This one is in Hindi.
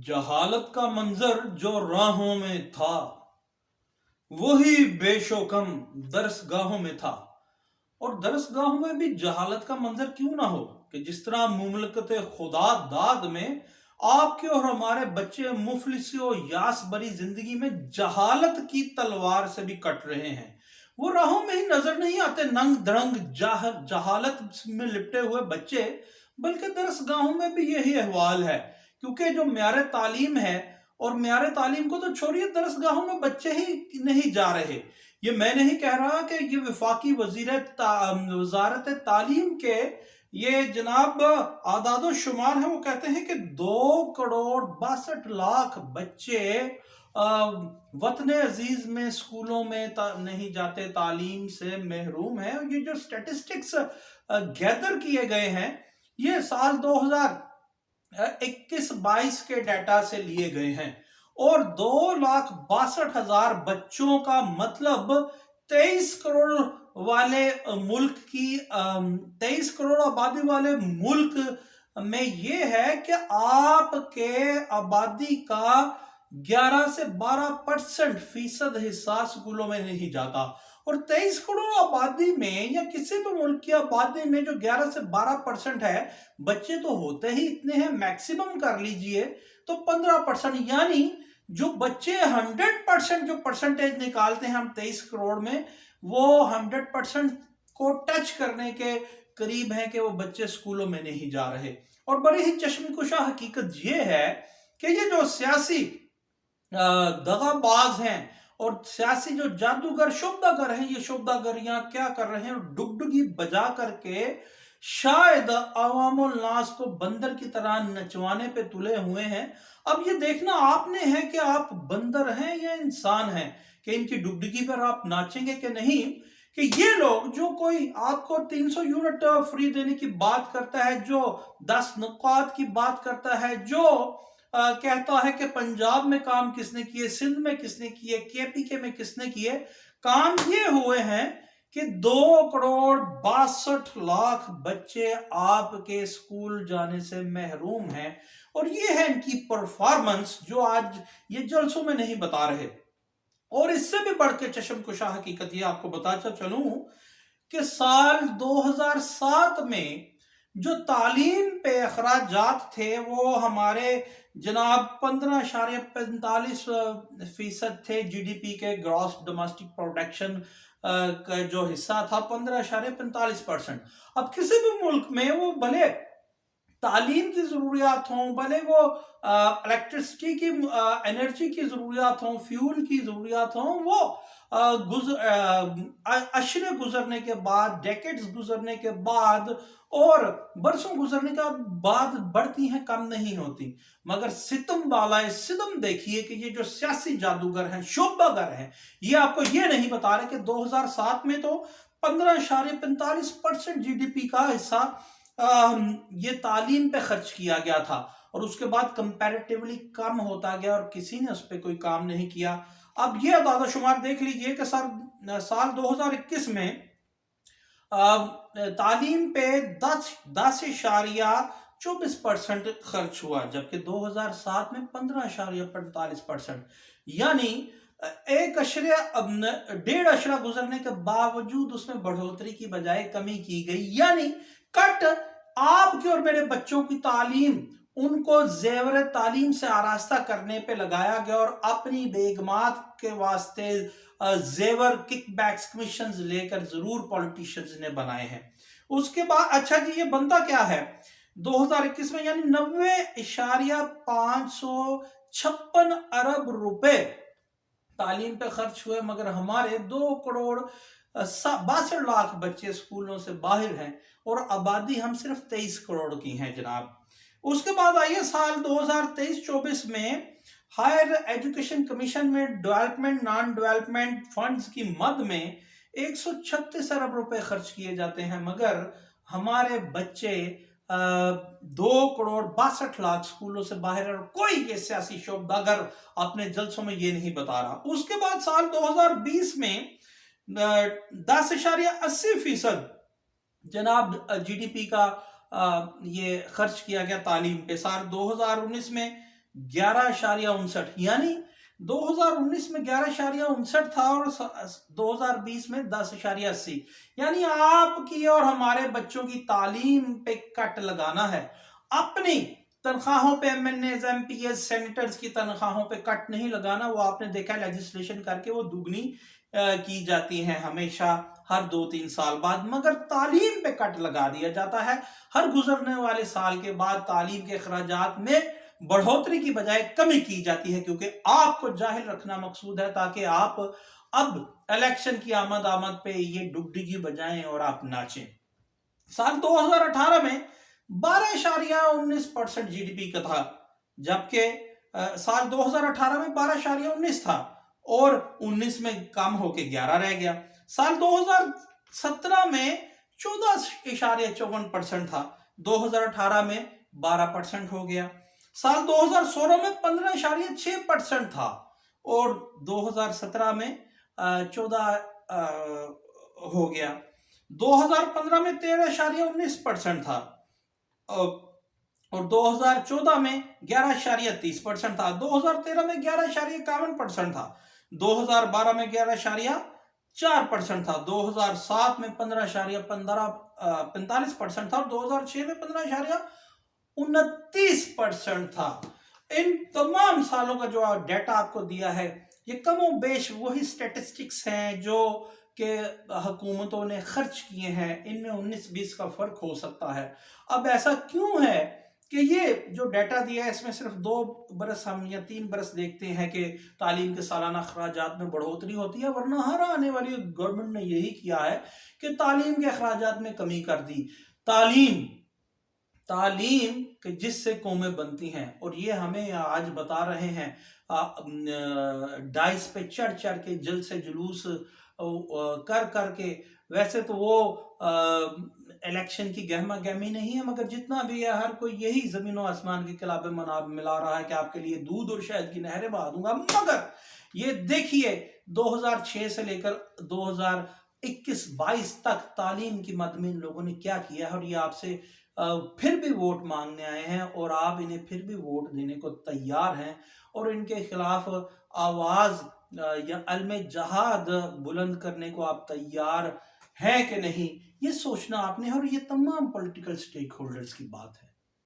जहालत का मंजर जो राहों में था, वही बेशोकम दरसगाहों में था। और दरसगाहों में भी जहालत का मंजर क्यों ना हो कि जिस तरह मुमलकत खुदा दाद में आपके और हमारे बच्चे मुफलिसी और यास भरी जिंदगी में जहालत की तलवार से भी कट रहे हैं। वो राहों में ही नजर नहीं आते नंग धड़ंग जहालत में लिपटे हुए बच्चे, बल्कि दरसगाहों में भी यही अहवाल है। क्योंकि जो म्यार तालीम है, और म्यार तालीम को तो छोड़िए, दरसगाहों में बच्चे ही नहीं जा रहे। ये मैं नहीं कह रहा कि ये वफाकी वजारत तालीम के ये जनाब आदादो शुमार है। वो कहते हैं कि 2 करोड़ 62 लाख बच्चे वतन अजीज में स्कूलों में नहीं जाते, तालीम से महरूम है। और ये जो स्टेटिस्टिक्स गैदर किए गए हैं, ये साल 2021-22 के डाटा से लिए गए हैं। और 2,62,000 बच्चों का मतलब 23 करोड़ वाले मुल्क की 23 करोड़ आबादी वाले मुल्क में ये है कि आपके आबादी का 11 से 12% फीसद हिस्सा स्कूलों में नहीं जाता। और 23 करोड़ आबादी में या किसी भी मुल्क की आबादी में जो 11 से 12% है, बच्चे तो होते ही इतने हैं, मैक्सिमम कर लीजिए तो 15%, यानी जो बच्चे 100% जो परसेंटेज निकालते हैं हम 23 करोड़ में, वो 100% को टच करने के करीब है कि वो बच्चे स्कूलों में नहीं जा रहे। और बड़ी ही चश्मकुशा हकीकत ये है कि ये जो सियासी दगाबाज हैं और सियासी जो जादूगर शोभागर हैं, ये शोभागर यहाँ क्या कर रहे हैं, डुगडुगी बजा करके शायद अवामुल नास को बंदर की तरह नचवाने पे तुले हुए हैं। अब ये देखना आपने है कि आप बंदर हैं या इंसान हैं, कि इनकी डुगडुगी पर आप नाचेंगे कि नहीं। कि ये लोग जो कोई आपको 300 यूनिट फ्री देने की बात करता है, जो 10 नुकात की बात करता है, जो कहता है कि पंजाब में काम किसने किए, सिंध में किसने किए, केपीके में किसने किए, काम ये हुए हैं कि 2 करोड़ 62 लाख बच्चे आपके स्कूल जाने से महरूम हैं। और ये है इनकी परफॉर्मेंस जो आज ये जलसों में नहीं बता रहे। और इससे भी बढ़ के चशमकुशा हकीकत ये आपको बताता चलूं कि साल 2007 में जो तालीम पे अखराजात थे वो हमारे जनाब 15.45% थे जीडीपी के, ग्रॉस डोमेस्टिक प्रोडक्शन का जो हिस्सा था 15.45%। अब किसी भी मुल्क में वो भले तालीम की जरूरियात हों, भले वो इलेक्ट्रिसिटी की एनर्जी की जरूरियात हों, फ्यूल की जरूरियात हों, वो अशरे गुजरने के बाद, डेकेड्स गुजरने के बाद और बरसों गुजरने के बाद बढ़ती हैं, कम नहीं होती। मगर सितम वाला सितम देखिए कि ये जो सियासी जादूगर हैं, शोभागर हैं, ये आपको ये नहीं बता रहे कि 2007 में तो 15.45% जीडीपी का हिस्सा ये तालीम पे खर्च किया गया था। और उसके बाद कंपैरेटिवली कम होता गया और किसी ने उस पर कोई काम नहीं किया। अब ये आदाद शुमार देख लीजिए कि साल 2021 में तालीम पे 10.24% खर्च हुआ, जबकि 2007 में 15.45%, यानी 1.5 गुजरने के बावजूद उसमें बढ़ोतरी की बजाय कमी की गई। यानी कट आपके और मेरे बच्चों की तालीम, उनको जेवर तालीम से आरास्ता करने पे लगाया गया और अपनी बेगमात के वास्ते जेवर किकबैक्स कमीशन लेकर जरूर पॉलिटिशियंस ने बनाए हैं। उसके बाद अच्छा जी, ये बनता क्या है 2021 में, यानी 90.556 अरब रुपए तालीम पे खर्च हुए, मगर हमारे 2 करोड़ 62 लाख बच्चे स्कूलों से बाहर हैं और आबादी हम सिर्फ 23 करोड़ की हैं जनाब। उसके बाद आइए साल 2023-24 में हायर एजुकेशन कमीशन में डेवलपमेंट नॉन डेवलपमेंट फंड्स की मद में 136 अरब रुपए खर्च किए जाते हैं, मगर हमारे बच्चे 2 करोड़ 62 लाख स्कूलों से बाहर है और कोई ये सियासी शोभागर अपने जलसों में ये नहीं बता रहा। उसके बाद साल 2020 में 10.80% जनाब जीडीपी का ये खर्च किया गया तालीम पे। साल 2019 में 11.59, यानी 2019 में 11.59 था और 2020 में 10.80। यानी आपकी और हमारे बच्चों की तालीम पे कट लगाना है। अपनी तनख्वाहों पे एमएनएस, एमपीएस, सेनेटर्स की तनख्वाहों पे कट नहीं लगाना। वो आपने देखा लेजिस्लेशन करके वो दुगनी की जाती है हमेशा हर 2-3 साल बाद, मगर तालीम पे कट लगा दिया जाता है। हर गुजरने वाले साल के बाद तालीम के अखराजात में बढ़ोतरी की बजाय कमी की जाती है, क्योंकि आपको जाहिल रखना मकसूद है ताकि आप अब इलेक्शन की आमद पे ये डुगडुगी बजाएं और आप नाचें। साल 2018 में 12.19% जीडीपी का था, जबकि साल 2018 में 12.19 था और 19 में कम होके 11 रह गया। साल 2017 में 14.54% था, 2018 में 12% हो गया। साल 2016 में 15.6% था और 2017 में 14 हो गया। 2015 में 13.19% था और 2014 में 11.30% था। 2013 में 11.51% था। 2012 में 11.4% था। 2007 में 15.45% था और 2006 में 15.29% था। इन तमाम सालों का जो डेटा आपको दिया है, ये कमो बेश वही स्टैटिस्टिक्स हैं जो कि हुकूमतों ने खर्च किए हैं। इनमें 19-20 का फर्क हो सकता है। अब ऐसा क्यों है कि ये जो डाटा दिया है इसमें सिर्फ 2 बरस हम या 3 बरस देखते हैं कि तालीम के सालाना अखराजात में बढ़ोतरी होती है, वरना हर आने वाली गवर्नमेंट ने यही किया है कि तालीम के अखराजात में कमी कर दी। तालीम के जिससे कौमें बनती हैं, और ये हमें आज बता रहे हैं डाइस पे चढ़ चढ़ के, जल से जुलूस कर करके। वैसे तो वो इलेक्शन की गहमा गहमी नहीं है, मगर जितना भी है हर कोई यही जमीन और आसमान के किलाबे मनाब मिला रहा है कि आपके लिए दूध और शहद की नहरें बहा दूंगा। मगर ये देखिए 2006 से लेकर 2021-22 तक तालीम की मद में इन लोगों ने क्या किया है, और ये आपसे फिर भी वोट मांगने आए हैं और आप इन्हें फिर भी वोट देने को तैयार हैं और इनके खिलाफ आवाज या अलमे जहाद बुलंद करने को आप तैयार हैं कि नहीं, ये सोचना आपने। और ये तमाम पॉलिटिकल स्टेक होल्डर्स की बात है।